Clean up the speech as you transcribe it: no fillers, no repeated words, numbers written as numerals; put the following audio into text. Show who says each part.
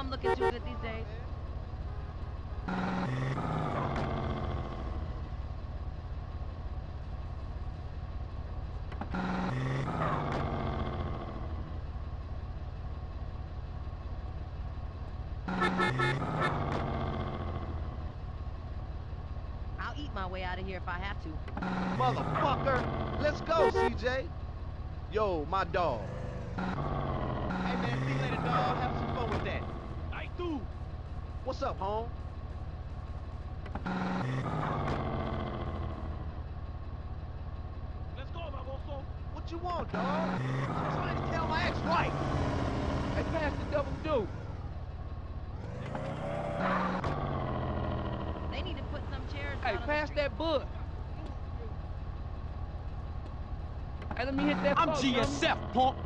Speaker 1: I'm looking too good these days. I'll eat my way out of here if I have to.
Speaker 2: Motherfucker! Let's go, CJ. Yo, my dog.
Speaker 3: Hey, man, see you later, dog. Have some fun with that. I do.
Speaker 2: What's up, home?
Speaker 3: Let's go, my boso.
Speaker 2: What you want, dog?
Speaker 3: I'm trying to tell my ex-wife.
Speaker 2: Hey, pass the double deuce.
Speaker 1: They need to put some chairs
Speaker 2: Hey,
Speaker 1: out on
Speaker 2: pass
Speaker 1: the
Speaker 2: that bud. Hey, let me hit that
Speaker 3: I'm
Speaker 2: fuck,
Speaker 3: GSF, punk.